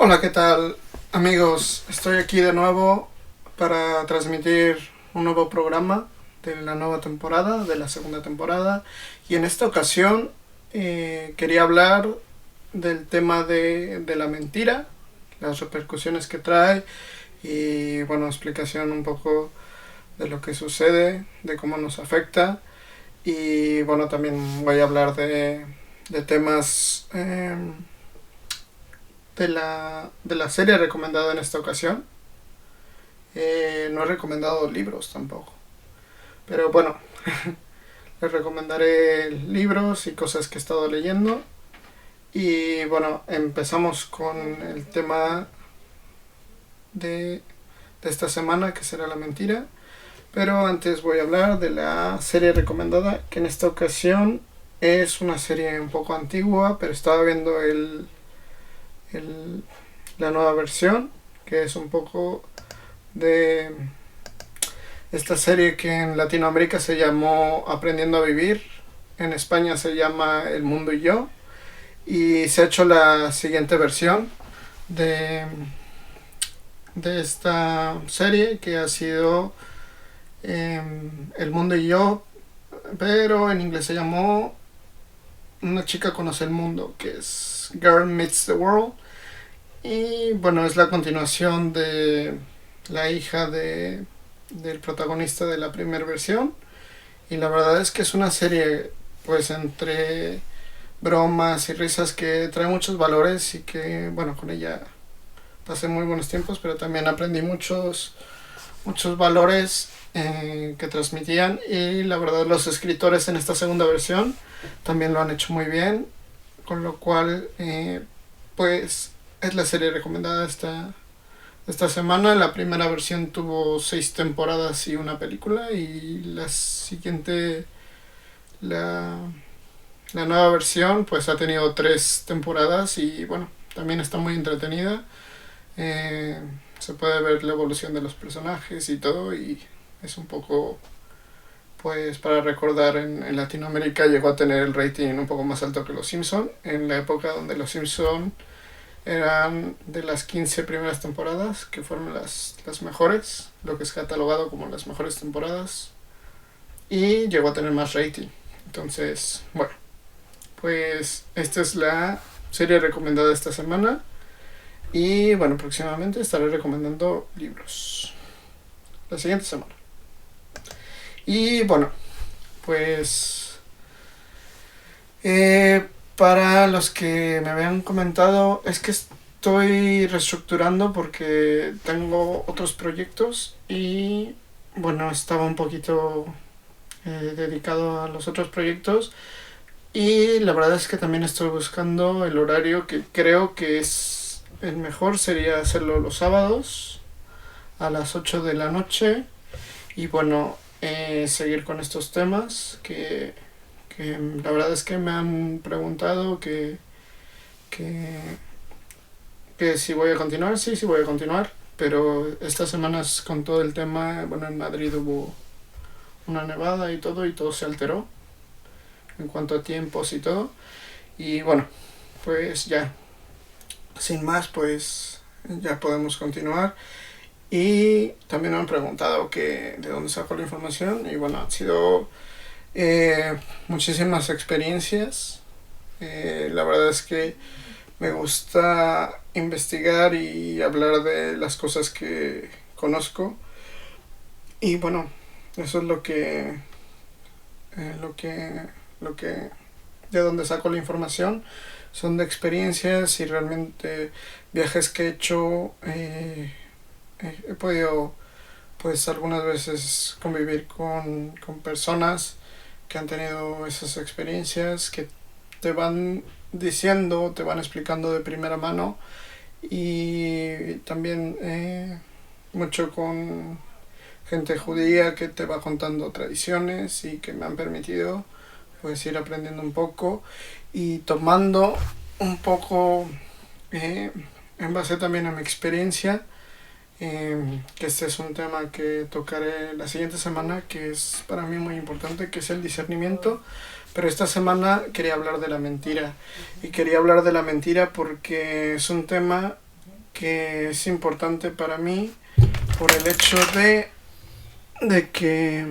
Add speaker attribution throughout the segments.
Speaker 1: Hola, ¿qué tal, amigos? Estoy aquí de nuevo para transmitir un nuevo programa de la nueva temporada, de la segunda temporada. Y en esta ocasión quería hablar del tema de la mentira, las repercusiones que trae y, bueno, explicación un poco de lo que sucede, de cómo nos afecta. Y, bueno, también voy a hablar de temas de la serie recomendada en esta ocasión. No he recomendado libros tampoco. Pero bueno, les recomendaré libros y cosas que he estado leyendo. Y bueno, empezamos con el tema de esta semana, que será la mentira. Pero antes voy a hablar de la serie recomendada, que en esta ocasión es una serie un poco antigua, pero estaba viendo el, la nueva versión, que es un poco de esta serie que en Latinoamérica se llamó Aprendiendo a Vivir, en España se llama El Mundo y Yo, y se ha hecho la siguiente versión de, de esta serie, que ha sido El Mundo y Yo, pero en inglés se llamó Una chica conoce el mundo, que es Girl Meets the World. Y bueno, es la continuación de la hija del protagonista de la primera versión. Y la verdad es que es una serie, pues, entre bromas y risas, que trae muchos valores y que, bueno, con ella pasé muy buenos tiempos, pero también aprendí muchos valores que transmitían. Y la verdad, los escritores en esta segunda versión también lo han hecho muy bien, con lo cual, pues, es la serie recomendada esta semana. La primera versión tuvo 6 temporadas y una película, y la siguiente, la, la nueva versión, pues ha tenido 3 temporadas y, bueno, también está muy entretenida. Eh, Se puede ver la evolución de los personajes y todo, y es un poco, pues, para recordar, en Latinoamérica llegó a tener el rating un poco más alto que Los Simpson, en la época donde Los Simpson eran de las 15 primeras temporadas, que fueron las mejores, lo que es catalogado como las mejores temporadas, y llegó a tener más rating. Entonces, bueno, pues esta es la serie recomendada esta semana. Y bueno, próximamente estaré recomendando libros la siguiente semana. Y bueno, pues para los que me habían comentado, es que estoy reestructurando porque tengo otros proyectos y, bueno, estaba un poquito dedicado a los otros proyectos, y la verdad es que también estoy buscando el horario que creo que es el mejor. Sería hacerlo los sábados a las 8 de la noche, y bueno, seguir con estos temas que la verdad es que me han preguntado que, que si voy a continuar. Sí, sí voy a continuar, pero estas semanas, con todo el tema, bueno, en Madrid hubo una nevada y todo se alteró en cuanto a tiempos y todo. Y bueno, pues ya, sin más, pues ya podemos continuar. Y también me han preguntado que de dónde saco la información, y bueno, han sido muchísimas experiencias. La verdad es que me gusta investigar y hablar de las cosas que conozco, y bueno, eso es lo que lo que de donde saco la información. Son de experiencias y realmente viajes que he hecho. He podido, pues, algunas veces convivir con personas que han tenido esas experiencias, que te van diciendo, te van explicando de primera mano. Y también mucho con gente judía que te va contando tradiciones y que me han permitido, pues, ir aprendiendo un poco y tomando un poco eh, en base también a mi experiencia. Que este es un tema que tocaré la siguiente semana, que es para mí muy importante, que es el discernimiento. Pero esta semana quería hablar de la mentira, y quería hablar de la mentira porque es un tema que es importante para mí por el hecho de que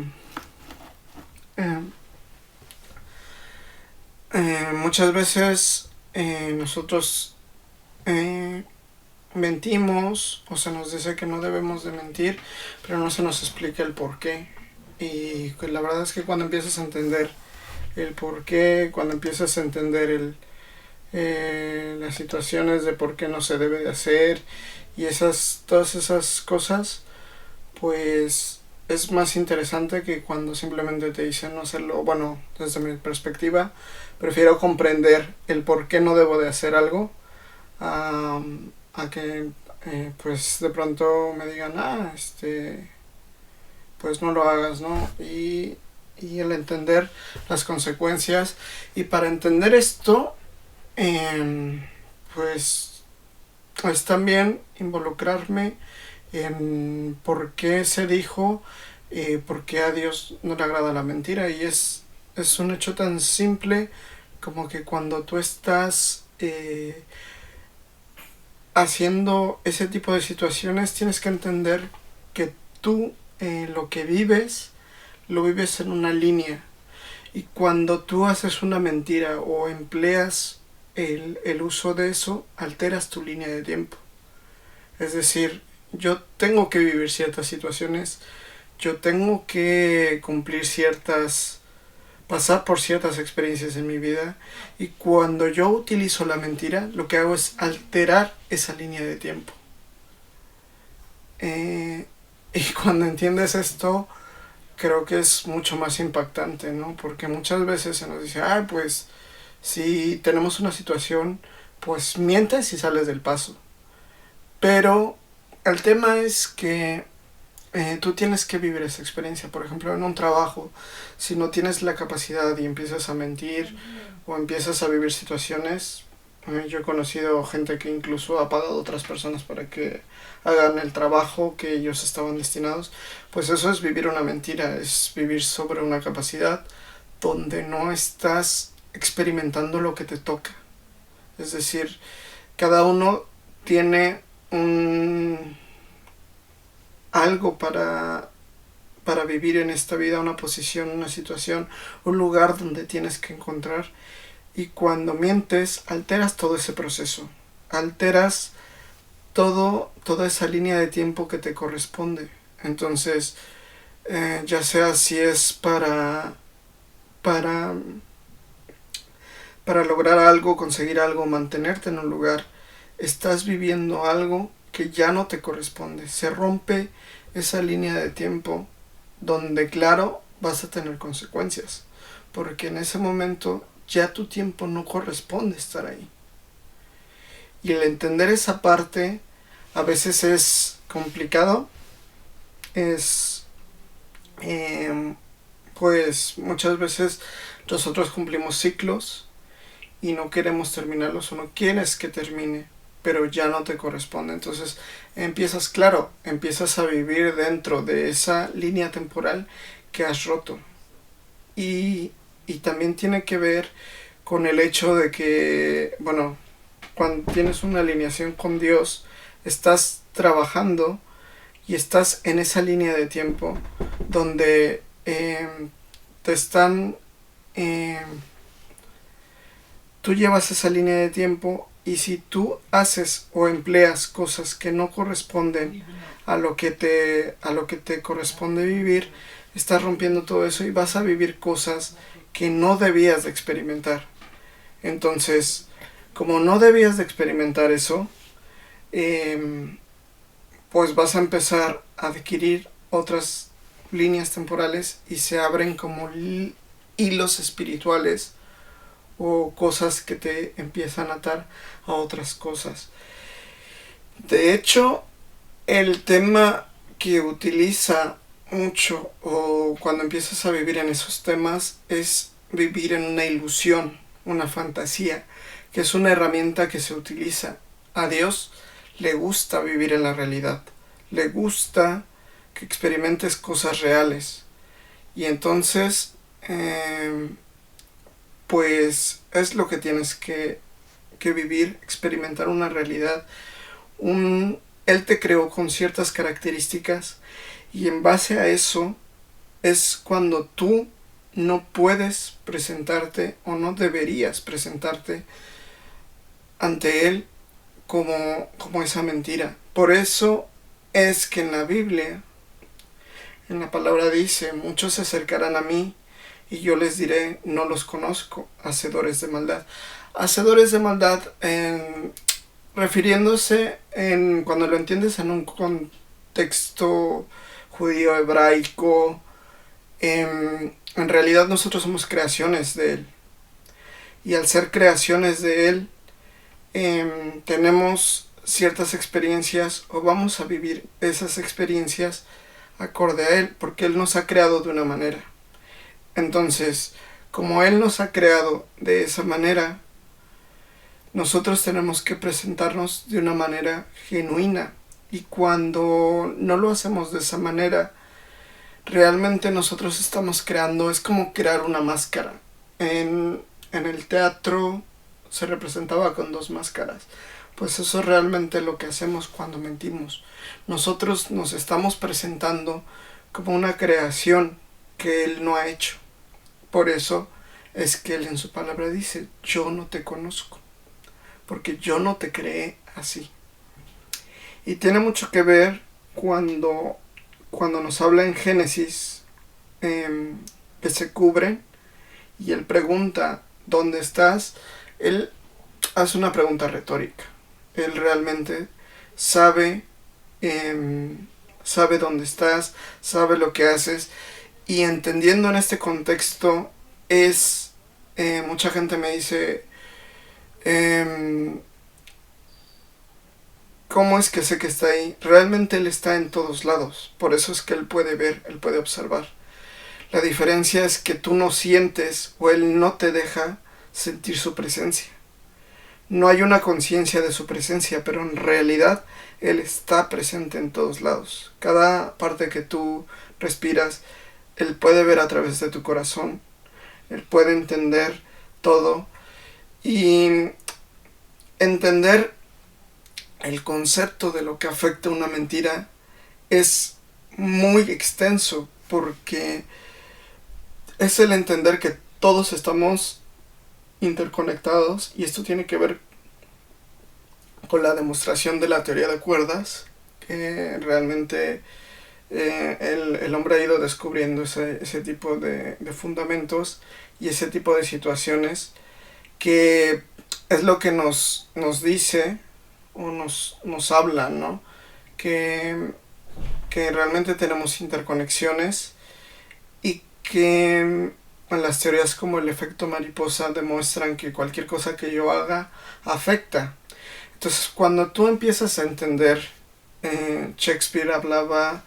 Speaker 1: eh, muchas veces nosotros mentimos o se nos dice que no debemos de mentir, pero no se nos explica el por qué. Y pues la verdad es que cuando empiezas a entender el por qué, cuando empiezas a entender las situaciones de por qué no se debe de hacer y todas esas cosas, pues es más interesante que cuando simplemente te dicen no hacerlo. Bueno, desde mi perspectiva, prefiero comprender el por qué no debo de hacer algo a, a que pues de pronto me digan, pues no lo hagas, ¿no? Y el entender las consecuencias. Y para entender esto, pues es también involucrarme en por qué se dijo, por qué a Dios no le agrada la mentira. Y es un hecho tan simple como que cuando tú estás haciendo ese tipo de situaciones, tienes que entender que tú lo que vives, lo vives en una línea. Y cuando tú haces una mentira o empleas el uso de eso, alteras tu línea de tiempo. Es decir, yo tengo que vivir ciertas situaciones, yo tengo que pasar por ciertas experiencias en mi vida, y cuando yo utilizo la mentira, lo que hago es alterar esa línea de tiempo. Y cuando entiendes esto, creo que es mucho más impactante, ¿no? Porque muchas veces se nos dice, pues si tenemos una situación, pues mientes y sales del paso. Pero el tema es que tú tienes que vivir esa experiencia. Por ejemplo, en un trabajo, si no tienes la capacidad y empiezas a mentir o empiezas a vivir situaciones, yo he conocido gente que incluso ha pagado a otras personas para que hagan el trabajo que ellos estaban destinados, pues eso es vivir una mentira, es vivir sobre una capacidad donde no estás experimentando lo que te toca. Es decir, cada uno tiene algo para vivir en esta vida, una posición, una situación, un lugar donde tienes que encontrar. Y cuando mientes, alteras todo ese proceso, alteras toda esa línea de tiempo que te corresponde. Entonces, ya sea si es para, para lograr algo, conseguir algo, mantenerte en un lugar, estás viviendo algo que ya no te corresponde. Se rompe esa línea de tiempo donde, claro, vas a tener consecuencias, porque en ese momento ya tu tiempo no corresponde estar ahí. Y el entender esa parte a veces es complicado, pues muchas veces nosotros cumplimos ciclos y no queremos terminarlos, o no quieres que termine, pero ya no te corresponde. Entonces empiezas a vivir dentro de esa línea temporal que has roto. Y también tiene que ver con el hecho de que, bueno, cuando tienes una alineación con Dios, estás trabajando y estás en esa línea de tiempo donde te están... tú llevas esa línea de tiempo, y si tú haces o empleas cosas que no corresponden a lo que te corresponde vivir, estás rompiendo todo eso y vas a vivir cosas que no debías de experimentar. Entonces, como no debías de experimentar eso, pues vas a empezar a adquirir otras líneas temporales y se abren como hilos espirituales o cosas que te empiezan a atar a otras cosas. De hecho, el tema que utiliza mucho, o cuando empiezas a vivir en esos temas, es vivir en una ilusión, una fantasía, que es una herramienta que se utiliza. A Dios le gusta vivir en la realidad, le gusta que experimentes cosas reales, y entonces pues es lo que tienes que vivir, experimentar una realidad, Él te creó con ciertas características y en base a eso es cuando tú no puedes presentarte o no deberías presentarte ante Él como esa mentira. Por eso es que en la Biblia, en la palabra dice, muchos se acercarán a mí y yo les diré, no los conozco, hacedores de maldad. Hacedores de maldad, refiriéndose cuando lo entiendes en un contexto judío hebraico, en realidad nosotros somos creaciones de Él. Y al ser creaciones de Él, tenemos ciertas experiencias o vamos a vivir esas experiencias acorde a Él, porque Él nos ha creado de una manera. Entonces, como Él nos ha creado de esa manera, nosotros tenemos que presentarnos de una manera genuina. Y cuando no lo hacemos de esa manera, realmente nosotros estamos creando, es como crear una máscara. En el teatro se representaba con 2 máscaras. Pues eso es realmente lo que hacemos cuando mentimos. Nosotros nos estamos presentando como una creación que Él no ha hecho. Por eso es que Él en su palabra dice, yo no te conozco, porque yo no te creé así. Y tiene mucho que ver cuando nos habla en Génesis, que se cubren y Él pregunta, ¿dónde estás? Él hace una pregunta retórica. Él realmente sabe, sabe dónde estás, sabe lo que haces. Y entendiendo en este contexto es, mucha gente me dice, ¿cómo es que sé que está ahí? Realmente Él está en todos lados. Por eso es que Él puede ver, Él puede observar. La diferencia es que tú no sientes o Él no te deja sentir su presencia. No hay una conciencia de su presencia, pero en realidad Él está presente en todos lados. Cada parte que tú respiras, Él puede ver a través de tu corazón. Él puede entender todo. Y entender el concepto de lo que afecta una mentira es muy extenso, porque es el entender que todos estamos interconectados, y esto tiene que ver con la demostración de la teoría de cuerdas, que realmente el hombre ha ido descubriendo ese tipo de fundamentos y ese tipo de situaciones, que es lo que nos dice o nos habla, ¿no? Que realmente tenemos interconexiones y que las teorías como el efecto mariposa demuestran que cualquier cosa que yo haga afecta. Entonces, cuando tú empiezas a entender, Shakespeare hablaba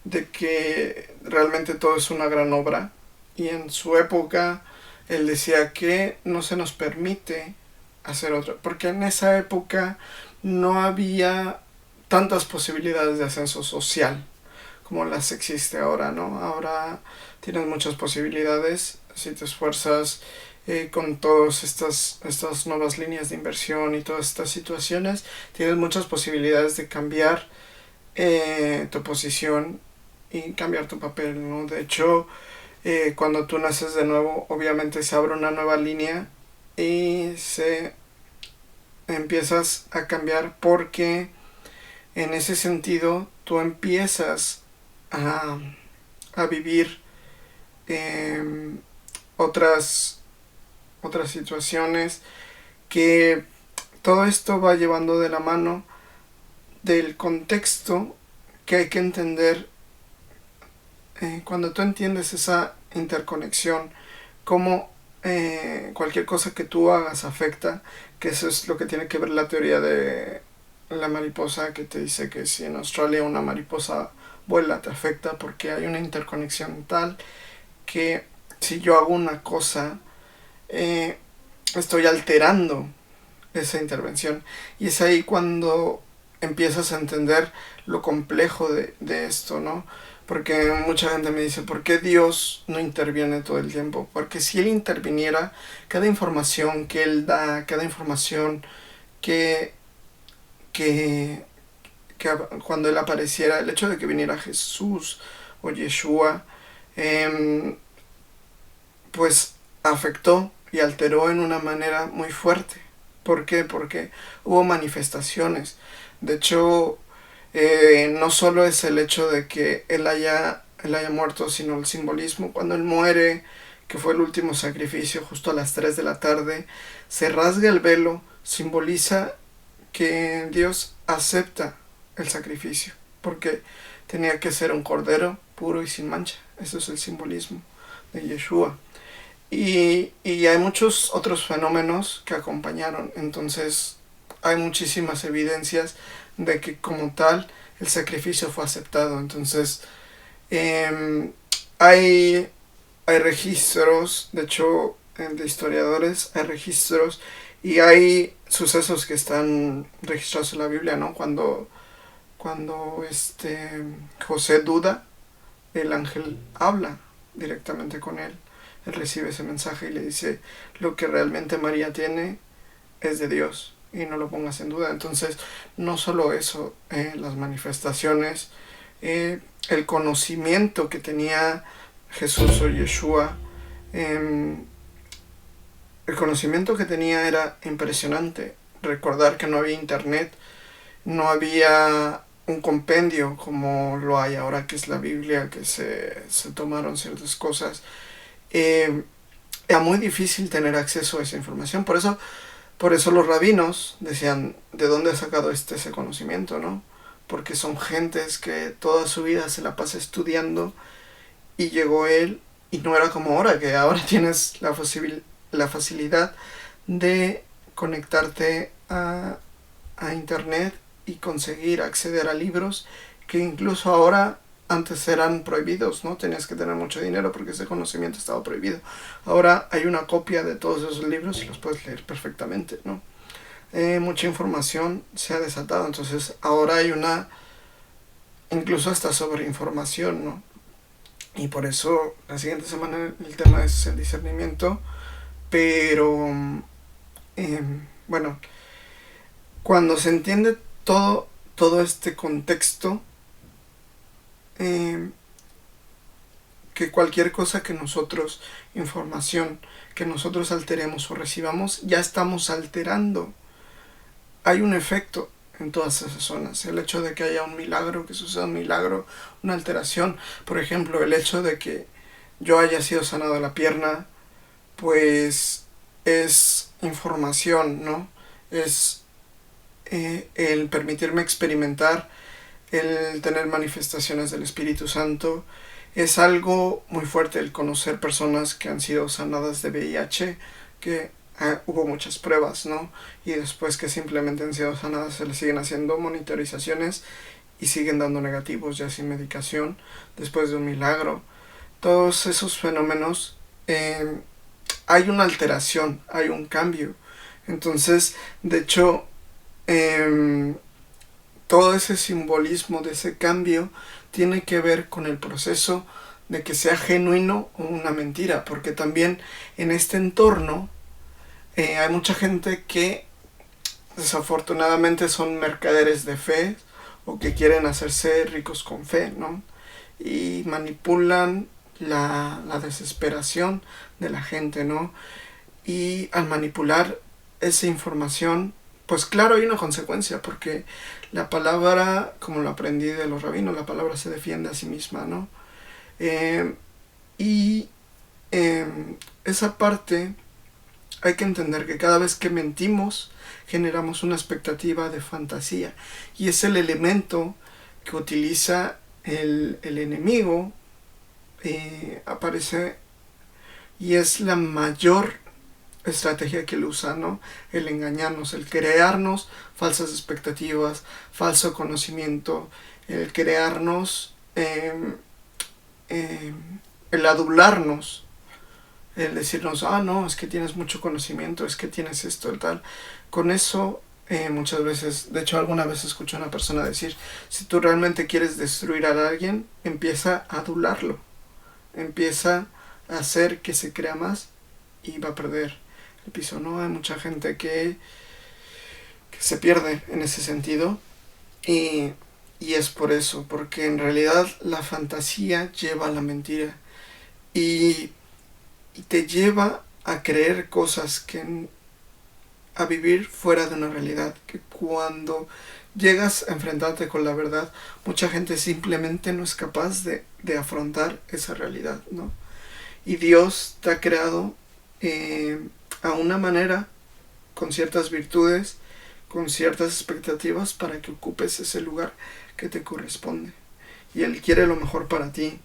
Speaker 1: de que realmente todo es una gran obra, y en su época él decía que no se nos permite hacer otra, porque en esa época no había tantas posibilidades de ascenso social como las existe ahora, ¿no? Ahora tienes muchas posibilidades si te esfuerzas, con todas estas nuevas líneas de inversión y todas estas situaciones. Tienes muchas posibilidades de cambiar, tu posición y cambiar tu papel, ¿no? De hecho, cuando tú naces de nuevo, obviamente se abre una nueva línea y se empiezas a cambiar, porque en ese sentido tú empiezas a vivir, otras situaciones, que todo esto va llevando de la mano del contexto que hay que entender. Cuando tú entiendes esa interconexión, cómo, cualquier cosa que tú hagas afecta, que eso es lo que tiene que ver la teoría de la mariposa, que te dice que si en Australia una mariposa vuela te afecta, porque hay una interconexión tal que si yo hago una cosa, estoy alterando esa intervención. Y es ahí cuando empiezas a entender lo complejo de esto, ¿no? Porque mucha gente me dice, ¿por qué Dios no interviene todo el tiempo? Porque si Él interviniera, cada información que Él da, cada información que cuando él apareciera, el hecho de que viniera Jesús o Yeshua, pues afectó y alteró en una manera muy fuerte. ¿Por qué? Porque hubo manifestaciones. De hecho, no solo es el hecho de que él haya muerto, sino el simbolismo. Cuando él muere, que fue el último sacrificio, justo a las 3 de la tarde, se rasga el velo, simboliza que Dios acepta el sacrificio, porque tenía que ser un cordero puro y sin mancha. Eso es el simbolismo de Yeshua. Y hay muchos otros fenómenos que acompañaron. Entonces hay muchísimas evidencias de que como tal el sacrificio fue aceptado. Entonces eh, hay, hay registros, de hecho de historiadores, hay registros y hay sucesos que están registrados en la Biblia, ¿no? Cuando José duda, el ángel habla directamente con él. Él recibe ese mensaje y le dice, lo que realmente María tiene es de Dios y no lo pongas en duda. Entonces, no solo eso, las manifestaciones, el conocimiento que tenía Jesús o Yeshua, eh, el conocimiento que tenía era impresionante. Recordar que no había internet, no había un compendio como lo hay ahora, que es la Biblia, que se tomaron ciertas cosas. Era muy difícil tener acceso a esa información. Por eso los rabinos decían, ¿de dónde ha sacado ese conocimiento, no? Porque son gentes que toda su vida se la pasa estudiando y llegó él y no era como ahora, que ahora tienes la facilidad de conectarte a internet y conseguir acceder a libros que incluso ahora antes eran prohibidos, ¿no? Tenías que tener mucho dinero porque ese conocimiento estaba prohibido. Ahora hay una copia de todos esos libros y los puedes leer perfectamente, ¿no? Mucha información se ha desatado, entonces ahora hay incluso hasta sobreinformación, ¿no? Y por eso la siguiente semana el tema es el discernimiento, pero eh, bueno, cuando se entiende todo este contexto, eh, que cualquier cosa que nosotros, información que nosotros alteremos o recibamos, ya estamos alterando. Hay un efecto en todas esas zonas. El hecho de que haya un milagro, que suceda un milagro, una alteración. Por ejemplo, el hecho de que yo haya sido sanado de la pierna, pues es información, ¿no? Es el permitirme experimentar, el tener manifestaciones del Espíritu Santo. Es algo muy fuerte el conocer personas que han sido sanadas de VIH, que hubo muchas pruebas, ¿no? Y después que simplemente han sido sanadas se les siguen haciendo monitorizaciones y siguen dando negativos ya sin medicación después de un milagro. Todos esos fenómenos, hay una alteración, hay un cambio. Entonces, de hecho, todo ese simbolismo de ese cambio tiene que ver con el proceso de que sea genuino o una mentira, porque también en este entorno hay mucha gente que desafortunadamente son mercaderes de fe o que quieren hacerse ricos con fe, ¿no? Y manipulan la desesperación de la gente, ¿no? Y al manipular esa información, pues claro, hay una consecuencia, porque la palabra, como lo aprendí de los rabinos, la palabra se defiende a sí misma, ¿no? Eh, y eh, esa parte hay que entender que cada vez que mentimos generamos una expectativa de fantasía y es el elemento que utiliza el enemigo, aparece y es la mayor estrategia que él usa, ¿no? El engañarnos, el crearnos falsas expectativas, falso conocimiento, el crearnos, el adularnos, el decirnos, no, es que tienes mucho conocimiento, es que tienes esto, el tal. Con eso, muchas veces, de hecho alguna vez escuché a una persona decir, si tú realmente quieres destruir a alguien, empieza a adularlo, empieza a hacer que se crea más y va a perder el piso, ¿no? Hay mucha gente que se pierde en ese sentido y Y es por eso, porque en realidad la fantasía lleva a la mentira y, y te lleva a creer cosas a vivir fuera de una realidad, que cuando llegas a enfrentarte con la verdad, mucha gente simplemente no es capaz de afrontar esa realidad, ¿no? Y Dios te ha creado a una manera, con ciertas virtudes, con ciertas expectativas para que ocupes ese lugar que te corresponde. Y Él quiere lo mejor para ti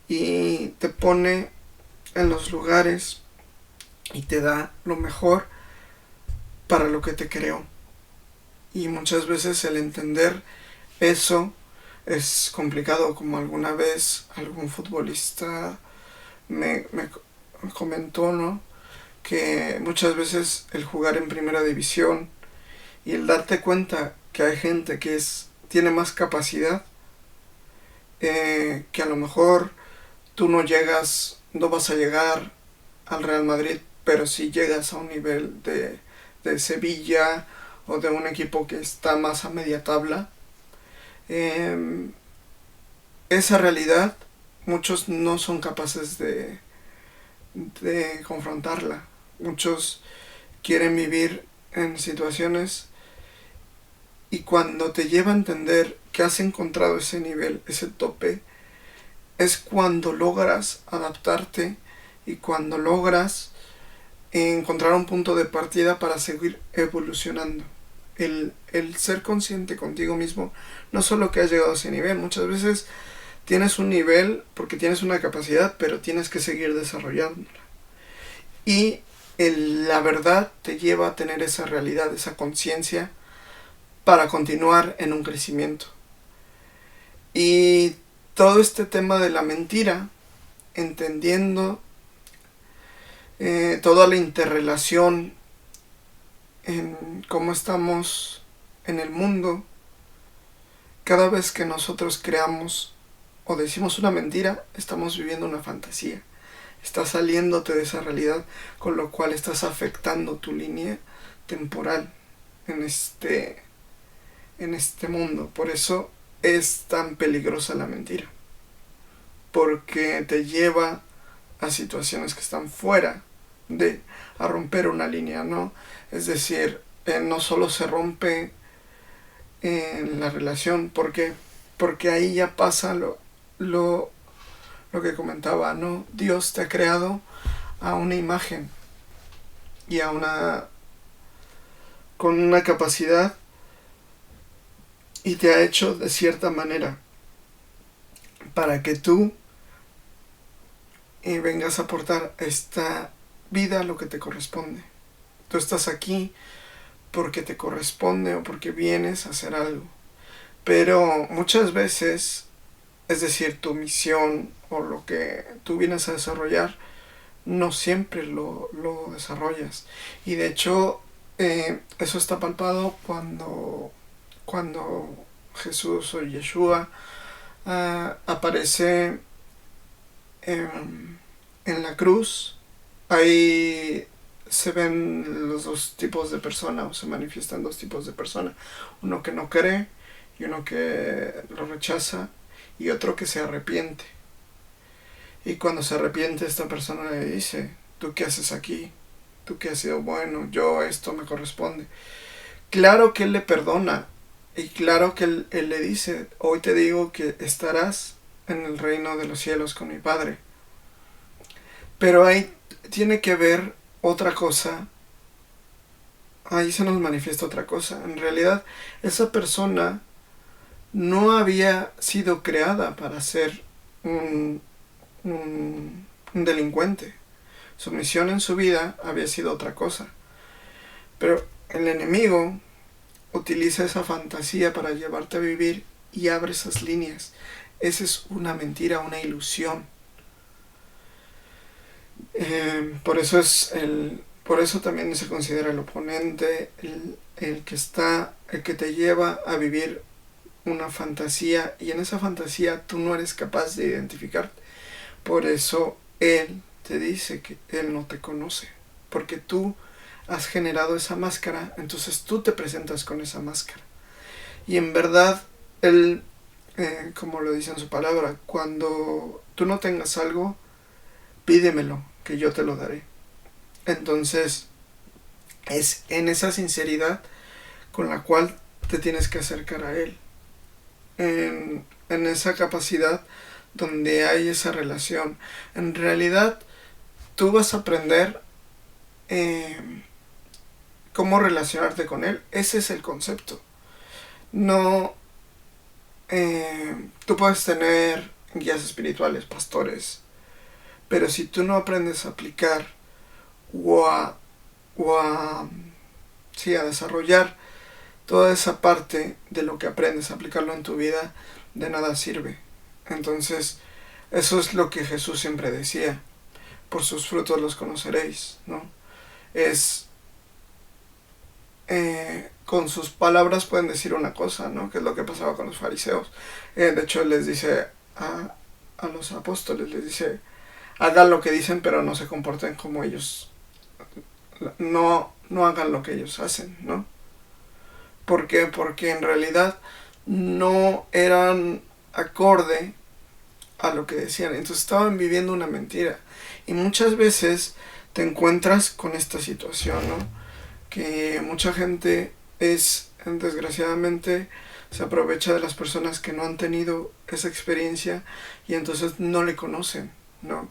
Speaker 1: y te pone en los lugares y te da lo mejor para lo que te creó. Y muchas veces el entender eso es complicado, como alguna vez algún futbolista me comentó, ¿no? Que muchas veces el jugar en primera división y el darte cuenta que hay gente que tiene más capacidad, que a lo mejor tú no vas a llegar al Real Madrid, pero si llegas a un nivel de Sevilla o de un equipo que está más a media tabla, esa realidad muchos no son capaces de confrontarla. Muchos quieren vivir en situaciones y cuando te lleva a entender que has encontrado ese nivel, ese tope, es cuando logras adaptarte y cuando logras encontrar un punto de partida para seguir evolucionando. El ser consciente contigo mismo, no solo que has llegado a ese nivel, muchas veces tienes un nivel porque tienes una capacidad, pero tienes que seguir desarrollándola. Y la verdad te lleva a tener esa realidad, esa conciencia para continuar en un crecimiento. Y todo este tema de la mentira, entendiendo toda la interrelación en cómo estamos en el mundo, cada vez que nosotros creamos o decimos una mentira, estamos viviendo una fantasía. Estás saliéndote de esa realidad, con lo cual estás afectando tu línea temporal en este mundo. Por eso es tan peligrosa la mentira, porque te lleva a situaciones que están fuera a romper una línea, ¿no? Es decir, no solo se rompe en la relación, porque ahí ya pasa lo que comentaba, ¿no? Dios te ha creado a una imagen y con una capacidad y te ha hecho de cierta manera para que tú vengas a aportar a esta vida lo que te corresponde. Tú estás aquí porque te corresponde o porque vienes a hacer algo. Pero muchas veces, es decir, tu misión o lo que tú vienes a desarrollar, no siempre lo desarrollas. Y de hecho, eso está palpado cuando Jesús o Yeshua aparece en la cruz. Ahí se ven los dos tipos de personas, o se manifiestan dos tipos de personas. Uno que no cree y uno que lo rechaza, y otro que se arrepiente. Y cuando se arrepiente, esta persona le dice: ¿tú qué haces aquí? ¿Tú qué has sido bueno? Esto me corresponde. Claro que Él le perdona, y claro que él le dice: hoy te digo que estarás en el reino de los cielos con mi Padre. Pero ahí tiene que ver otra cosa. Ahí se nos manifiesta otra cosa. En realidad, esa persona no había sido creada para ser un delincuente. Su misión en su vida había sido otra cosa. Pero el enemigo utiliza esa fantasía para llevarte a vivir y abre esas líneas. Esa es una mentira, una ilusión. Por eso también se considera el oponente, el que te lleva a vivir una fantasía, y en esa fantasía tú no eres capaz de identificarte. Por eso Él te dice que Él no te conoce, porque tú has generado esa máscara, entonces tú te presentas con esa máscara. Y en verdad Él, como lo dice en su palabra, cuando tú no tengas algo, pídemelo, que yo te lo daré. Entonces, es en esa sinceridad con la cual te tienes que acercar a Él. En esa capacidad donde hay esa relación. En realidad, tú vas a aprender eh, cómo relacionarte con Él. Ese es el concepto. No, tú puedes tener guías espirituales, pastores, pero si tú no aprendes a aplicar o a, o a, sí, a desarrollar toda esa parte de lo que aprendes, a aplicarlo en tu vida, de nada sirve. Entonces, eso es lo que Jesús siempre decía: por sus frutos los conoceréis, ¿no? Es, con sus palabras pueden decir una cosa, ¿no? Que es lo que pasaba con los fariseos. De hecho, él les dice a los apóstoles, les dice: hagan lo que dicen, pero no se comporten como ellos. No hagan lo que ellos hacen, ¿no? ¿Por qué? Porque en realidad no eran acorde a lo que decían. Entonces estaban viviendo una mentira. Y muchas veces te encuentras con esta situación, ¿no? Que mucha gente desgraciadamente, se aprovecha de las personas que no han tenido esa experiencia y entonces no le conocen, ¿no?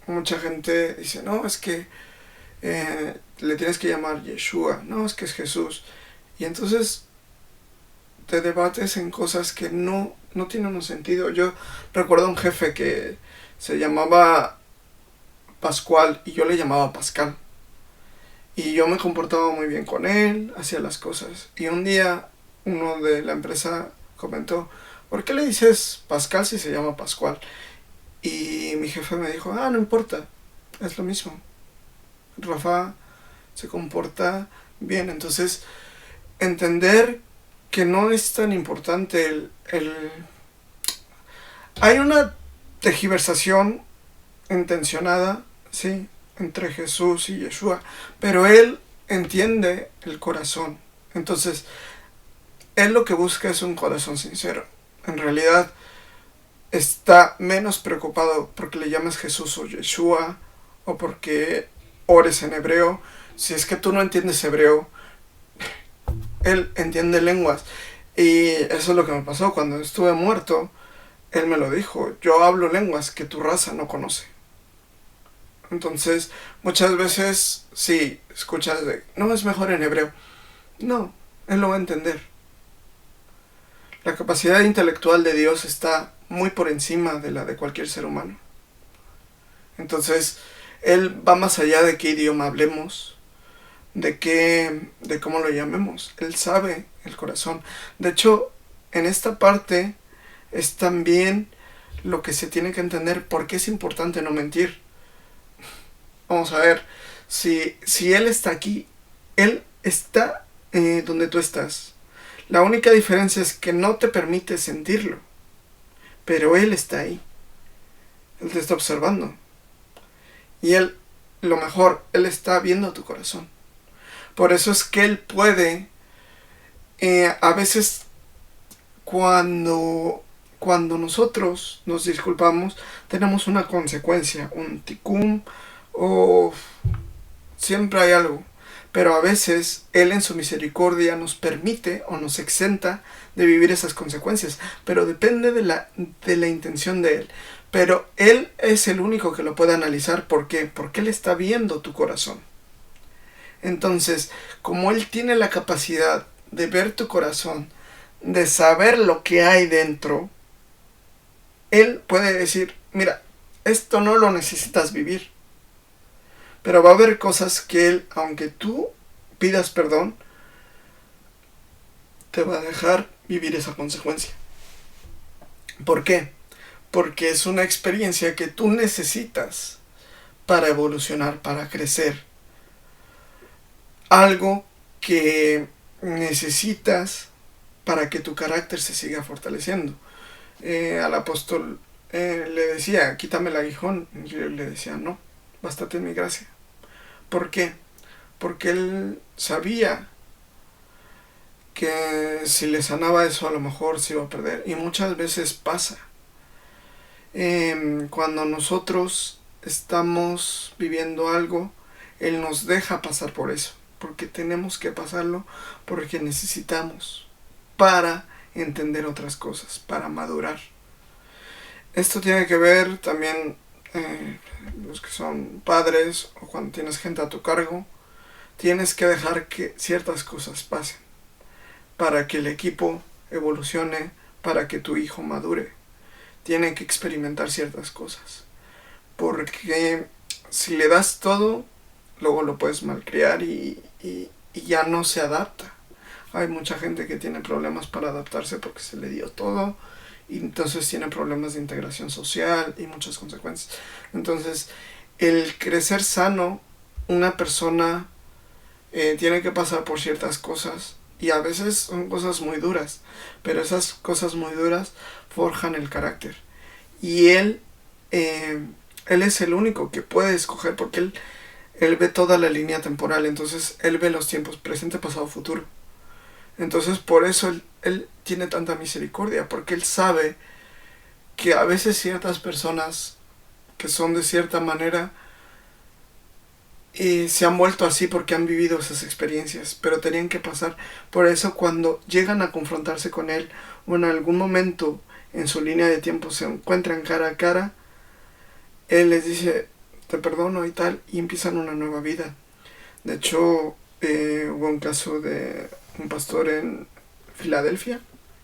Speaker 1: Mucha gente dice: no, es que le tienes que llamar Yeshua, no, es que es Jesús. Y entonces te debates en cosas que no tienen un sentido. Yo recuerdo a un jefe que se llamaba Pascual y yo le llamaba Pascal. Y yo me comportaba muy bien con él, hacía las cosas. Y un día uno de la empresa comentó: ¿por qué le dices Pascal si se llama Pascual? Y mi jefe me dijo: no importa, es lo mismo. Rafa se comporta bien. Entonces, entender que no es tan importante hay una tergiversación intencionada, sí, entre Jesús y Yeshua, pero él entiende el corazón. Entonces, él lo que busca es un corazón sincero. En realidad, está menos preocupado porque le llames Jesús o Yeshua, o porque ores en hebreo. Si es que tú no entiendes hebreo, él entiende lenguas. Y eso es lo que me pasó cuando estuve muerto. Él me lo dijo: yo hablo lenguas que tu raza no conoce. Entonces, muchas veces, sí, escuchas de: no, es mejor en hebreo. No, él lo va a entender. La capacidad intelectual de Dios está muy por encima de la de cualquier ser humano. Entonces, él va más allá de qué idioma hablemos, de cómo lo llamemos. Él sabe el corazón. De hecho, en esta parte es también lo que se tiene que entender: por qué es importante no mentir. Vamos a ver, si él está aquí, él está donde tú estás. La única diferencia es que no te permite sentirlo, pero él está ahí. Él te está observando. Y él, lo mejor, él está viendo tu corazón. Por eso es que él puede, a veces, cuando nosotros nos disculpamos, tenemos una consecuencia, un tikkun, o siempre hay algo. Pero a veces él en su misericordia nos permite o nos exenta de vivir esas consecuencias. Pero depende de la intención de él. Pero él es el único que lo puede analizar. ¿Por qué? Porque él está viendo tu corazón. Entonces, como él tiene la capacidad de ver tu corazón, de saber lo que hay dentro, él puede decir: mira, esto no lo necesitas vivir. Pero va a haber cosas que él, aunque tú pidas perdón, te va a dejar vivir esa consecuencia. ¿Por qué? Porque es una experiencia que tú necesitas para evolucionar, para crecer. Algo que necesitas para que tu carácter se siga fortaleciendo. Al apóstol le decía: quítame el aguijón. Y él le decía: no, bástate en mi gracia. ¿Por qué? Porque él sabía que si le sanaba eso a lo mejor se iba a perder. Y muchas veces pasa. Cuando nosotros estamos viviendo algo, Él nos deja pasar por eso, porque tenemos que pasarlo, porque necesitamos para entender otras cosas, para madurar. Esto tiene que ver también los que son padres o cuando tienes gente a tu cargo, tienes que dejar que ciertas cosas pasen para que el equipo evolucione, para que tu hijo madure. Tiene que experimentar ciertas cosas, porque si le das todo, luego lo puedes malcriar y ya no se adapta. Hay mucha gente que tiene problemas para adaptarse porque se le dio todo y entonces tiene problemas de integración social y muchas consecuencias. Entonces, el crecer sano, una persona tiene que pasar por ciertas cosas y a veces son cosas muy duras, pero esas cosas muy duras forjan el carácter. Y él es el único que puede escoger porque él ve toda la línea temporal, entonces él ve los tiempos presente, pasado, futuro. Entonces por eso él tiene tanta misericordia, porque él sabe que a veces ciertas personas que son de cierta manera se han vuelto así porque han vivido esas experiencias, pero tenían que pasar. Por eso cuando llegan a confrontarse con él o en algún momento en su línea de tiempo se encuentran cara a cara, él les dice te perdono y tal, y empiezan una nueva vida. De hecho, hubo un caso de un pastor en Filadelfia,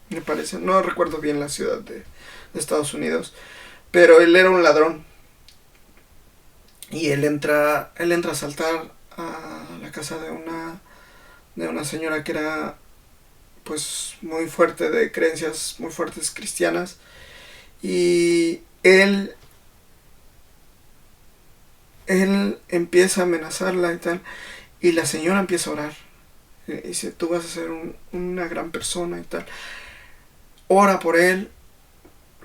Speaker 1: me parece, no recuerdo bien la ciudad de Estados Unidos, pero él era un ladrón y él entra a asaltar a la casa de una señora que era pues muy fuerte, de creencias muy fuertes cristianas, y él empieza a amenazarla y tal, y la señora empieza a orar, dice tú vas a ser una gran persona y tal, ora por él,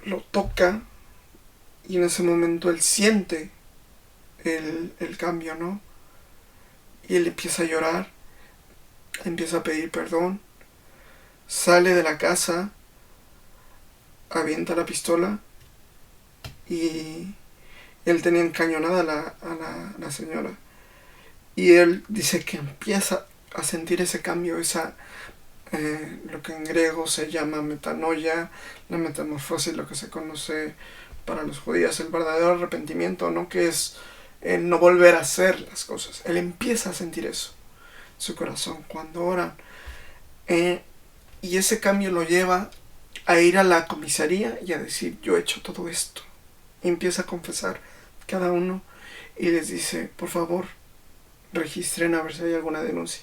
Speaker 1: lo toca, y en ese momento él siente el cambio, ¿no? Y él empieza a llorar, empieza a pedir perdón, sale de la casa, avienta la pistola y él tenía encañonada a la señora. Y él dice que empieza a sentir ese cambio, lo que en griego se llama metanoia, la metamorfosis, lo que se conoce para los judíos el verdadero arrepentimiento, ¿no? Que es no volver a hacer las cosas. Él empieza a sentir eso en su corazón cuando oran. Y ese cambio lo lleva a ir a la comisaría y a decir yo he hecho todo esto. Y empieza a confesar cada uno y les dice por favor registren a ver si hay alguna denuncia.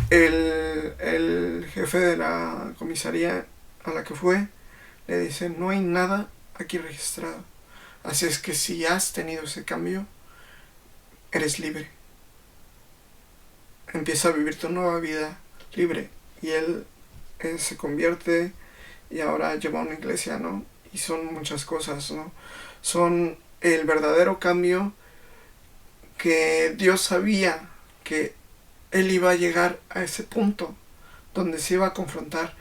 Speaker 1: El jefe de la comisaría a la que fue le dice no hay nada aquí registrado, así es que si has tenido ese cambio eres libre, empieza a vivir tu nueva vida libre. Y él se convierte y ahora lleva a una iglesia, ¿no? Y son muchas cosas, ¿no? Son el verdadero cambio que Dios sabía que él iba a llegar a ese punto donde se iba a confrontar,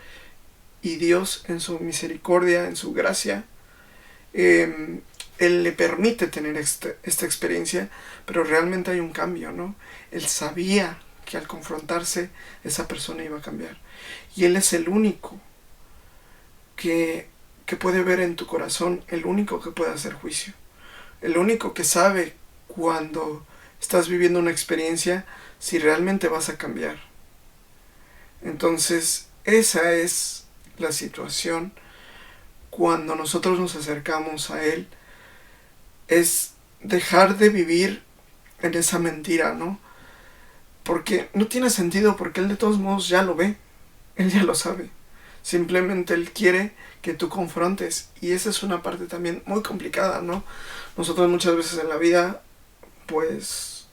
Speaker 1: y Dios en su misericordia, en su gracia, él le permite tener esta experiencia, pero realmente hay un cambio, ¿no? Él sabía que al confrontarse esa persona iba a cambiar, y él es el único que puede ver en tu corazón, el único que puede hacer juicio, el único que sabe cuando estás viviendo una experiencia si realmente vas a cambiar. Entonces esa es la situación cuando nosotros nos acercamos a él, es dejar de vivir en esa mentira, ¿no? Porque no tiene sentido, porque él de todos modos ya lo ve, él ya lo sabe, simplemente él quiere que tú confrontes, y esa es una parte también muy complicada, ¿no? Nosotros muchas veces en la vida pues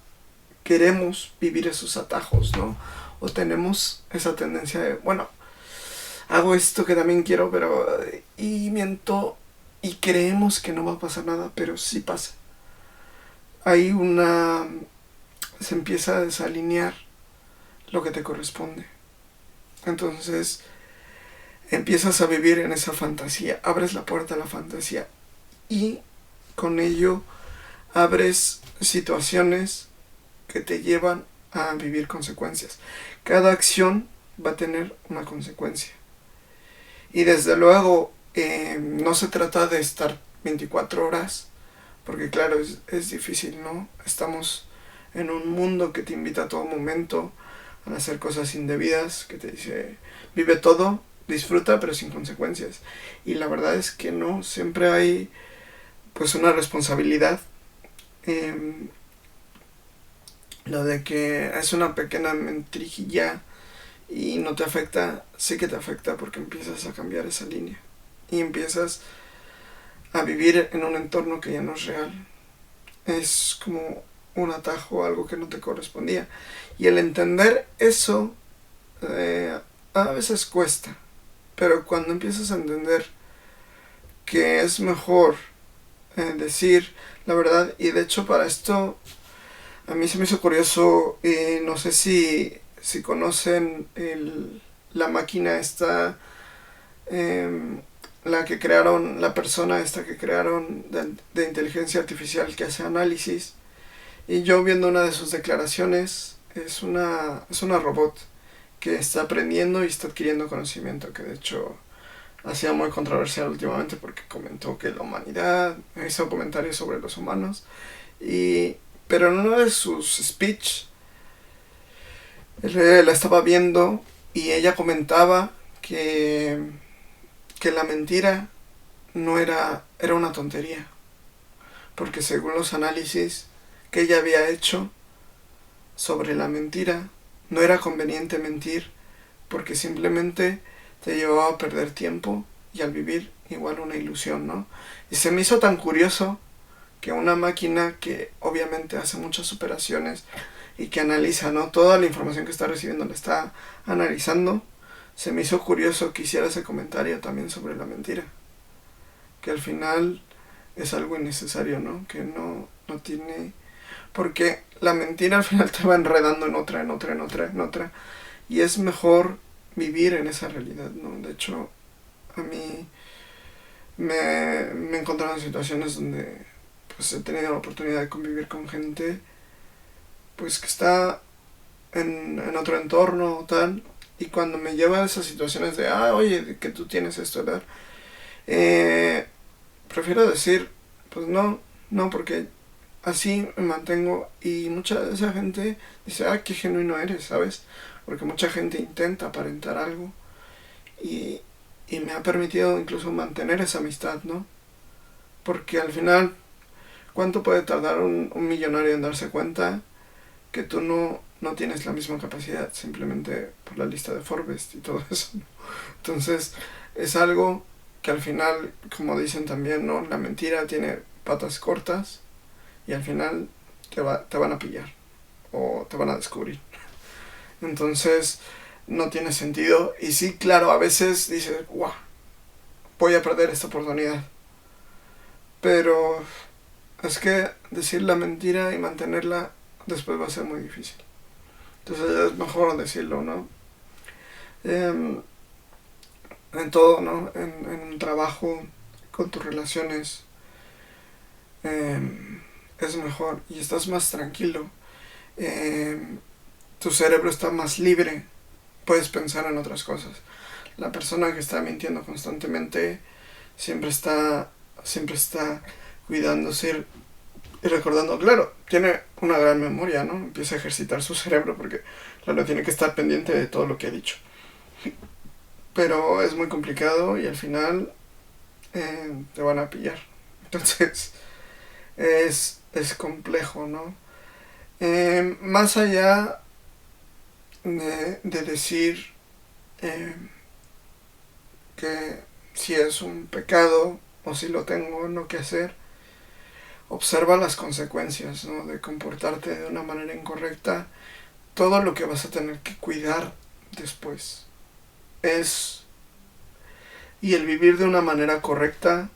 Speaker 1: queremos vivir esos atajos, ¿no? O tenemos esa tendencia de, bueno, hago esto que también quiero, pero y miento, y creemos que no va a pasar nada, pero sí pasa. Se empieza a desalinear lo que te corresponde. Entonces empiezas a vivir en esa fantasía, abres la puerta a la fantasía y con ello abres situaciones que te llevan a vivir consecuencias. Cada acción va a tener una consecuencia. Y desde luego no se trata de estar 24 horas, porque claro, es difícil, ¿no? Estamos en un mundo que te invita a todo momento a hacer cosas indebidas, que te dice, vive todo, disfruta, pero sin consecuencias. Y la verdad es que no, siempre hay pues una responsabilidad. Lo de que es una pequeña mentirilla y no te afecta, sí que te afecta porque empiezas a cambiar esa línea y empiezas a vivir en un entorno que ya no es real. Es como un atajo, algo que no te correspondía. Y el entender eso a veces cuesta, pero cuando empiezas a entender que es mejor decir la verdad, y de hecho para esto a mí se me hizo curioso, no sé si conocen la máquina esta, la que crearon, la persona esta que crearon de inteligencia artificial que hace análisis. Y yo viendo una de sus declaraciones, es una robot que está aprendiendo y está adquiriendo conocimiento, que de hecho ha sido muy controversial últimamente porque comentó que la humanidad, hizo comentarios sobre los humanos, pero en uno de sus speech la estaba viendo y ella comentaba que la mentira no era una tontería, porque según los análisis que ella había hecho sobre la mentira, no era conveniente mentir porque simplemente te llevaba a perder tiempo y al vivir igual una ilusión, ¿no? Y se me hizo tan curioso que una máquina que obviamente hace muchas operaciones y que analiza, ¿no? Toda la información que está recibiendo la está analizando. Se me hizo curioso que hiciera ese comentario también sobre la mentira, que al final es algo innecesario, ¿no? Que no tiene... Porque la mentira al final te va enredando en otra, y es mejor vivir en esa realidad, ¿no? De hecho, a mí me he encontrado en situaciones donde pues he tenido la oportunidad de convivir con gente pues que está en otro entorno o tal, y cuando me lleva a esas situaciones de oye, que tú tienes esto, ¿verdad? Prefiero decir pues no, porque así me mantengo, y mucha de esa gente dice, qué genuino eres, ¿sabes? Porque mucha gente intenta aparentar algo y me ha permitido incluso mantener esa amistad, ¿no? Porque al final, ¿cuánto puede tardar un millonario en darse cuenta que tú no tienes la misma capacidad simplemente por la lista de Forbes y todo eso, ¿no? Entonces es algo que al final, como dicen también, ¿no? La mentira tiene patas cortas y al final te van a pillar o te van a descubrir. Entonces no tiene sentido. Y sí, claro, a veces dices, ¡guau! Voy a perder esta oportunidad. Pero es que decir la mentira y mantenerla después va a ser muy difícil. Entonces es mejor decirlo, ¿no? En todo, ¿no? En un trabajo, con tus relaciones, es mejor y estás más tranquilo. Tu cerebro está más libre, puedes pensar en otras cosas. La persona que está mintiendo constantemente siempre está cuidándose y recordando. Claro, tiene una gran memoria, ¿no? Empieza a ejercitar su cerebro porque, claro, tiene que estar pendiente de todo lo que ha dicho. Pero es muy complicado y al final te van a pillar. Entonces es complejo, ¿no? Más allá de decir que si es un pecado o si lo tengo no que hacer, observa las consecuencias, ¿no? De comportarte de una manera incorrecta, todo lo que vas a tener que cuidar después. Y el vivir de una manera correcta,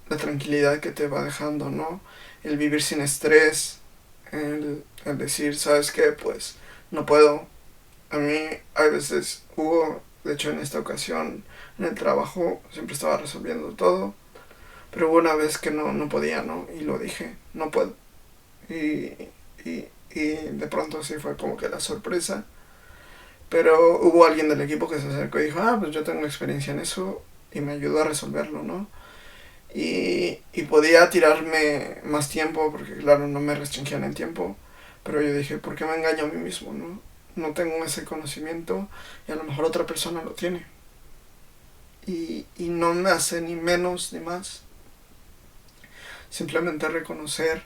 Speaker 1: la tranquilidad que te va dejando, ¿no? El vivir sin estrés, el decir, ¿sabes qué? Pues no puedo. A mí, hay veces, hubo De hecho, en esta ocasión, en el trabajo, siempre estaba resolviendo todo. Pero hubo una vez que no podía, ¿no? Y lo dije, no puedo. Y, y de pronto sí fue como que la sorpresa. Pero hubo alguien del equipo que se acercó y dijo, pues yo tengo experiencia en eso. Y me ayudó a resolverlo, ¿no? Y podía tirarme más tiempo, porque claro, no me restringían en tiempo. Pero yo dije, ¿por qué me engaño a mí mismo, no? No tengo ese conocimiento y a lo mejor otra persona lo tiene. Y no me hace ni menos ni más. Simplemente reconocer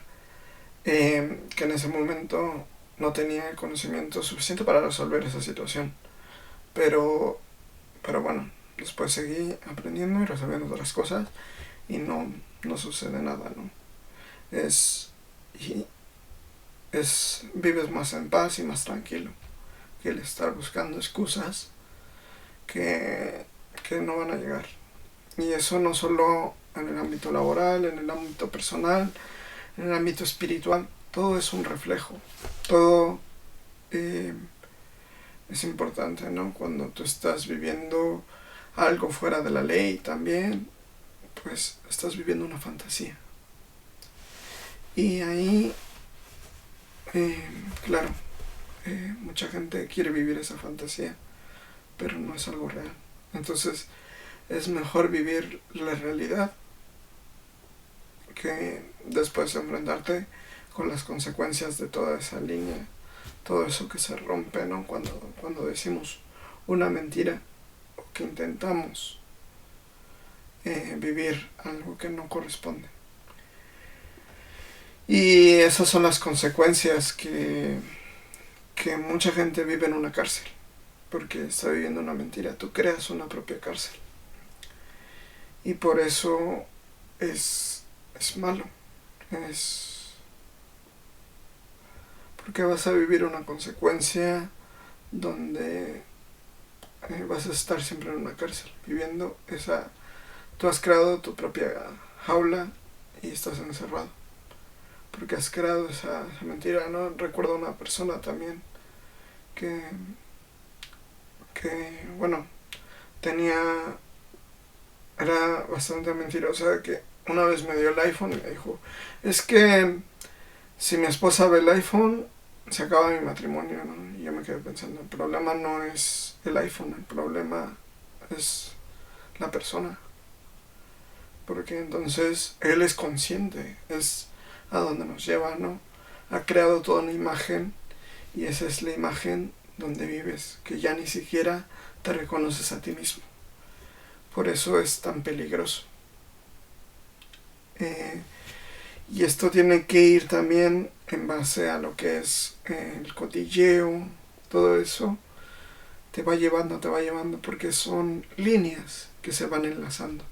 Speaker 1: que en ese momento no tenía el conocimiento suficiente para resolver esa situación. Pero bueno, después seguí aprendiendo y resolviendo otras cosas y no sucede nada, ¿no? Es, y vives más en paz y más tranquilo que el estar buscando excusas que no van a llegar. Y eso no solo en el ámbito laboral, en el ámbito personal, en el ámbito espiritual, todo es un reflejo. Todo es importante, ¿no? Cuando tú estás viviendo algo fuera de la ley también, pues estás viviendo una fantasía. Y ahí, claro, mucha gente quiere vivir esa fantasía, pero no es algo real. Entonces es mejor vivir la realidad que después enfrentarte con las consecuencias de toda esa línea, todo eso que se rompe, ¿no? Cuando decimos una mentira o que intentamos vivir algo que no corresponde. Y esas son las consecuencias que mucha gente vive en una cárcel, porque está viviendo una mentira. Tú creas una propia cárcel. Y por eso es malo. Porque vas a vivir una consecuencia donde vas a estar siempre en una cárcel, viviendo esa... Tú has creado tu propia jaula y estás encerrado. Porque has creado esa mentira, ¿no? Recuerdo a una persona también que bueno, era bastante mentirosa, que una vez me dio el iPhone y me dijo, es que si mi esposa ve el iPhone, se acaba mi matrimonio, ¿no? Y yo me quedé pensando, el problema no es el iPhone, el problema es la persona. Porque entonces él es consciente, es a donde nos lleva, ¿no? Ha creado toda una imagen y esa es la imagen donde vives, que ya ni siquiera te reconoces a ti mismo. Por eso es tan peligroso. Y esto tiene que ir también en base a lo que es el cotilleo, todo eso te va llevando, porque son líneas que se van enlazando,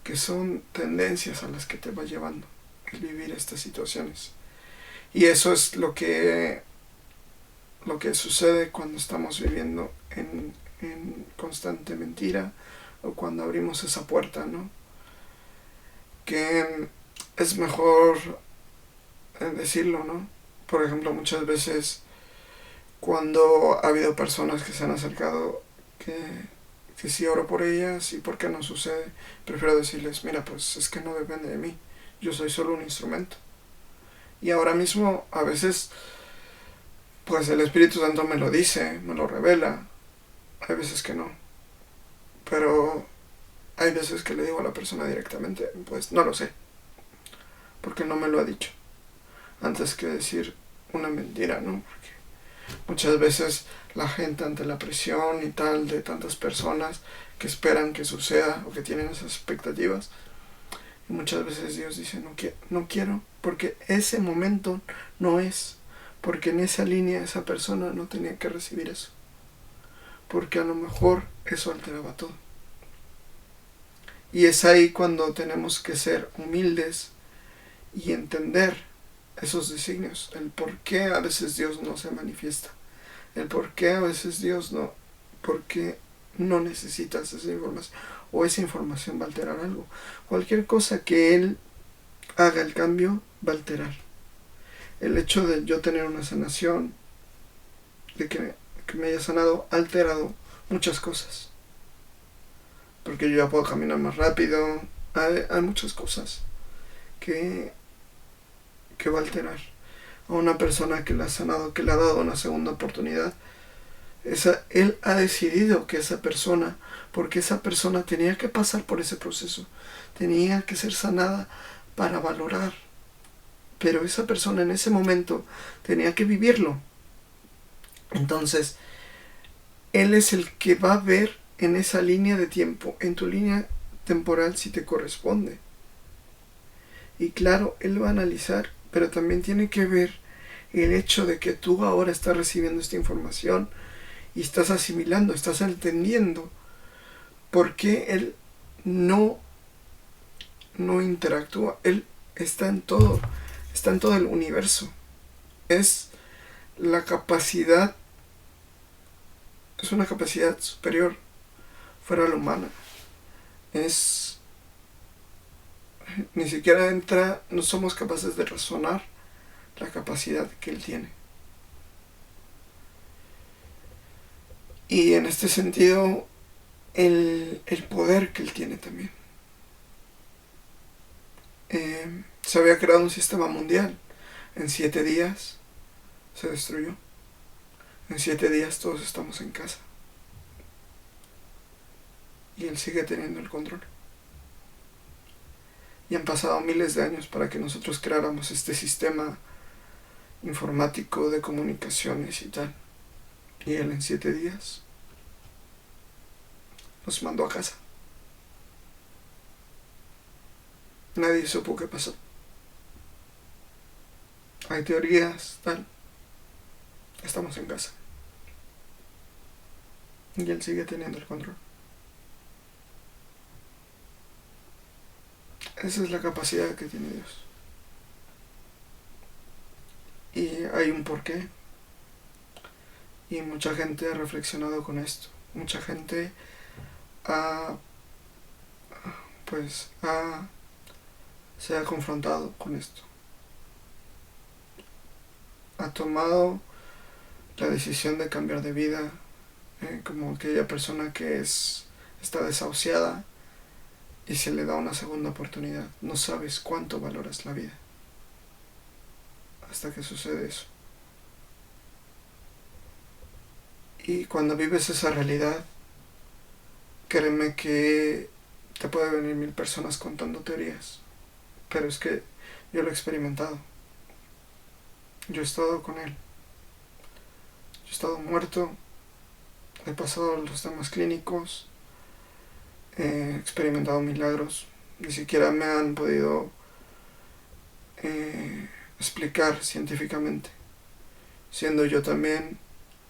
Speaker 1: que son tendencias a las que te va llevando el vivir estas situaciones. Y eso es lo que sucede cuando estamos viviendo en constante mentira o cuando abrimos esa puerta, ¿no? Que es mejor decirlo, ¿no? Por ejemplo, muchas veces cuando ha habido personas que se han acercado que sí oro por ellas y por qué no sucede, prefiero decirles, mira, pues es que no depende de mí, yo soy solo un instrumento. Y ahora mismo a veces pues el Espíritu Santo me lo dice, me lo revela, hay veces que no, pero hay veces que le digo a la persona directamente, pues no lo sé, porque no me lo ha dicho, antes que decir una mentira, ¿no? Porque muchas veces la gente, ante la presión y tal de tantas personas que esperan que suceda o que tienen esas expectativas, y muchas veces Dios dice, no quiero, porque ese momento no es, porque en esa línea esa persona no tenía que recibir eso, porque a lo mejor eso alteraba todo. Y es ahí cuando tenemos que ser humildes y entender esos designios, el por qué a veces Dios no se manifiesta, el por qué a veces Dios no, porque no necesitas esa información, o esa información va a alterar algo. Cualquier cosa que Él haga el cambio va a alterar. El hecho de yo tener una sanación, de que me haya sanado, ha alterado muchas cosas. Porque yo ya puedo caminar más rápido. Hay muchas cosas que va a alterar a una persona que la ha sanado, que le ha dado una segunda oportunidad. Él ha decidido que esa persona, porque esa persona tenía que pasar por ese proceso, tenía que ser sanada para valorar, pero esa persona en ese momento tenía que vivirlo. Entonces, él es el que va a ver en esa línea de tiempo, en tu línea temporal, si te corresponde. Y claro, él va a analizar, pero también tiene que ver el hecho de que tú ahora estás recibiendo esta información y estás asimilando, estás entendiendo por qué él no interactúa. Él está en todo el universo. Es la capacidad, es una capacidad superior fuera de la humana. Ni siquiera entra, no somos capaces de razonar la capacidad que él tiene. Y en este sentido, el poder que él tiene también. Se había creado un sistema mundial. En 7 días se destruyó. En 7 días todos estamos en casa. Y él sigue teniendo el control. Y han pasado miles de años para que nosotros creáramos este sistema informático de comunicaciones y tal. Y él en 7 días nos mandó a casa. Nadie supo qué pasó. Hay teorías, tal. Estamos en casa. Y él sigue teniendo el control. Esa es la capacidad que tiene Dios. Y hay un porqué. Y mucha gente ha reflexionado con esto. Mucha gente se ha confrontado con esto. Ha tomado la decisión de cambiar de vida, como aquella persona que está desahuciada y se le da una segunda oportunidad. No sabes cuánto valoras la vida hasta que sucede eso. Y cuando vives esa realidad, créeme que te puede venir 1000 personas contando teorías, pero es que yo lo he experimentado. Yo he estado con él. Yo he estado muerto. He pasado los temas clínicos. He experimentado milagros. Ni siquiera me han podido explicar científicamente, siendo yo también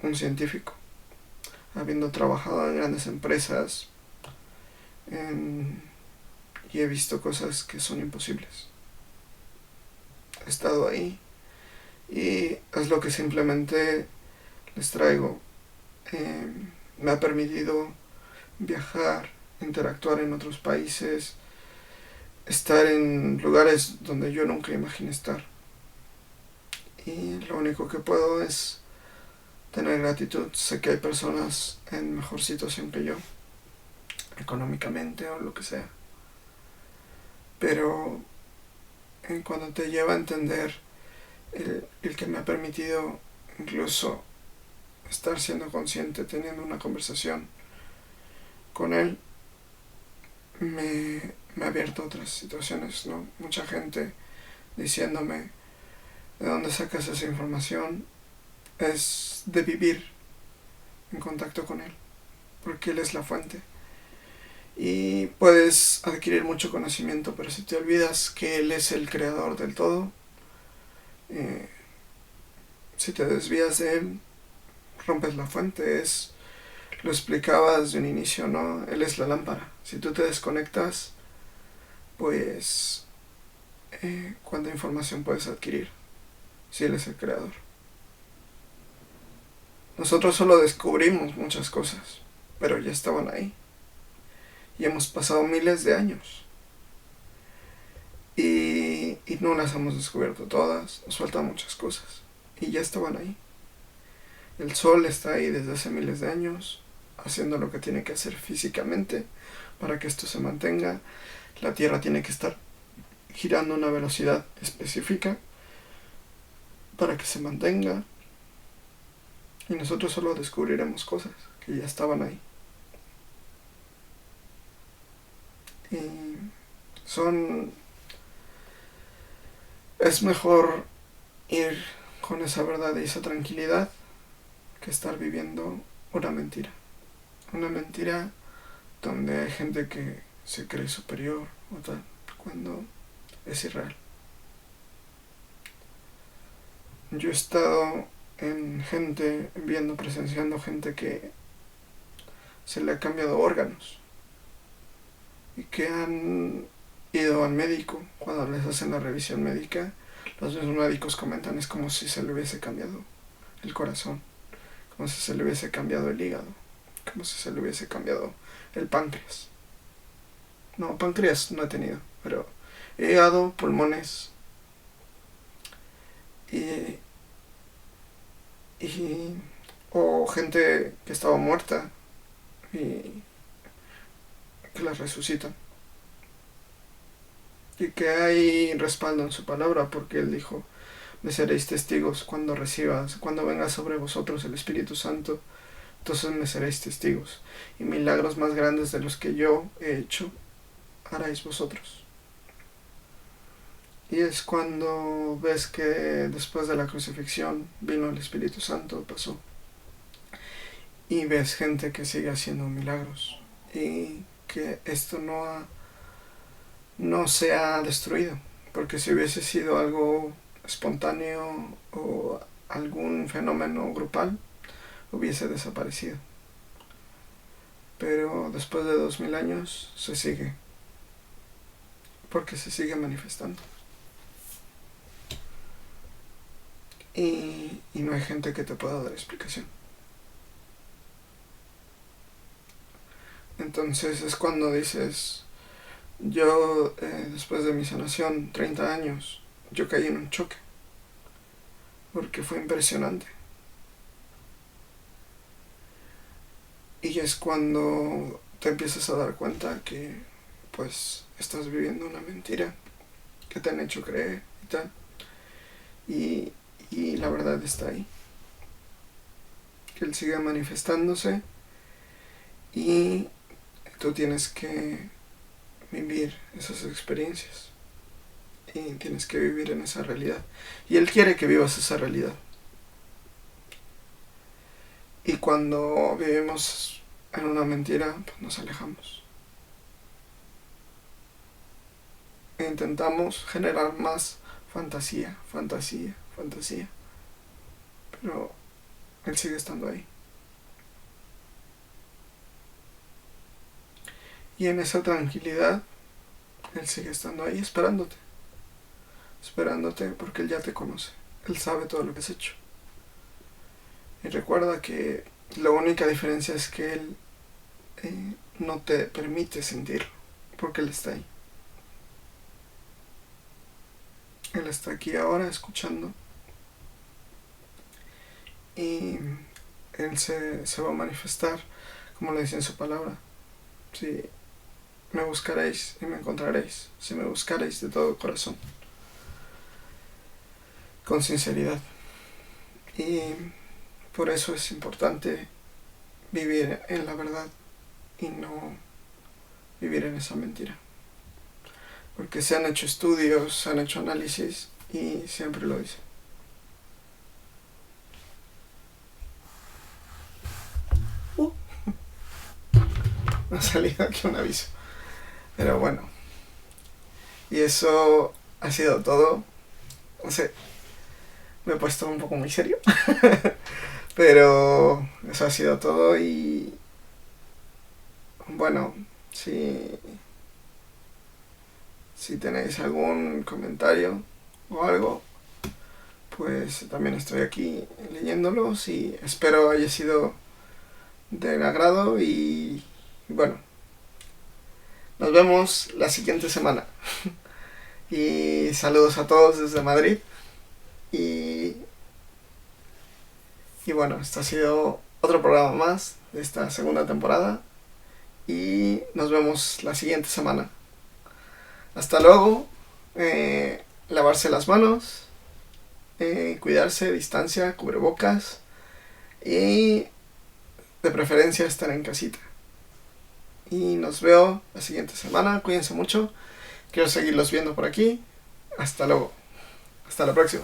Speaker 1: un científico, habiendo trabajado en grandes empresas, y he visto cosas que son imposibles. He estado ahí y es lo que simplemente les traigo. Me ha permitido viajar, interactuar en otros países, estar en lugares donde yo nunca imaginé estar. Y lo único que puedo es tener gratitud. Sé que hay personas en mejor situación que yo, económicamente o lo que sea. Pero cuando te lleva a entender el que me ha permitido incluso estar siendo consciente, teniendo una conversación con él, me ha abierto a otras situaciones, ¿no? Mucha gente diciéndome, ¿de dónde sacas esa información? Es de vivir en contacto con él, porque él es la fuente. Y puedes adquirir mucho conocimiento, pero si te olvidas que él es el creador del todo, si te desvías de él, rompes la fuente. Lo explicaba desde un inicio, ¿no? Él es la lámpara. Si tú te desconectas, pues ¿cuánta información puedes adquirir si él es el creador? Nosotros solo descubrimos muchas cosas, pero ya estaban ahí. Y hemos pasado miles de años. Y no las hemos descubierto todas. Nos faltan muchas cosas. Y ya estaban ahí. El sol está ahí desde hace miles de años. haciendo lo que tiene que hacer físicamente para que esto se mantenga. La Tierra tiene que estar girando a una velocidad específica para que se mantenga. Y nosotros solo descubriremos cosas que ya estaban ahí. Y es mejor ir con esa verdad y esa tranquilidad que estar viviendo una mentira. Una mentira donde hay gente que se cree superior o tal, cuando es irreal. Yo he estado presenciando gente que se le ha cambiado órganos y que han ido al médico. Cuando les hacen la revisión médica, los mismos médicos comentan, es como si se le hubiese cambiado el corazón, como si se le hubiese cambiado el hígado, como si se le hubiese cambiado el páncreas. No, páncreas no he tenido, pero hígado, pulmones o gente que estaba muerta y que las resucitan. Y que hay respaldo en su palabra, porque él dijo, me seréis testigos cuando venga sobre vosotros el Espíritu Santo, entonces me seréis testigos, y milagros más grandes de los que yo he hecho haréis vosotros. Y es cuando ves que después de la crucifixión vino el Espíritu Santo, pasó, y ves gente que sigue haciendo milagros, y que esto no se ha destruido, porque si hubiese sido algo espontáneo o algún fenómeno grupal, hubiese desaparecido. Pero después de 2000 años se sigue, porque se sigue manifestando. Y no hay gente que te pueda dar explicación. Entonces es cuando dices, yo después de mi sanación, 30 años, yo caí en un choque, porque fue impresionante. Y es cuando te empiezas a dar cuenta que pues estás viviendo una mentira que te han hecho creer y tal. Y la verdad está ahí. Que él sigue manifestándose y tú tienes que vivir esas experiencias. Y tienes que vivir en esa realidad. Y él quiere que vivas esa realidad. Y cuando vivimos en una mentira, pues nos alejamos. E intentamos generar más fantasía. Pero él sigue estando ahí. Y en esa tranquilidad, él sigue estando ahí esperándote. Esperándote porque él ya te conoce. Él sabe todo lo que has hecho. Y recuerda que la única diferencia es que él no te permite sentirlo, porque él está ahí. Él está aquí ahora escuchando. Y él se va a manifestar, como le dice en su palabra. Si me buscaréis y me encontraréis, si me buscaréis de todo corazón, con sinceridad. Y por eso es importante vivir en la verdad y no vivir en esa mentira. Porque se han hecho estudios, se han hecho análisis y siempre lo dicen. Me ha salido aquí un aviso. Pero bueno. Y eso ha sido todo. No sé, me he puesto un poco muy serio. Pero eso ha sido todo y bueno, si tenéis algún comentario o algo, pues también estoy aquí leyéndolos y espero haya sido del agrado y bueno, nos vemos la siguiente semana. Y saludos a todos desde Madrid y bueno, esto ha sido otro programa más de esta segunda temporada y nos vemos la siguiente semana. Hasta luego. Lavarse las manos, cuidarse, distancia, cubrebocas y de preferencia estar en casita. Y nos veo la siguiente semana. Cuídense mucho. Quiero seguirlos viendo por aquí. Hasta luego. Hasta la próxima.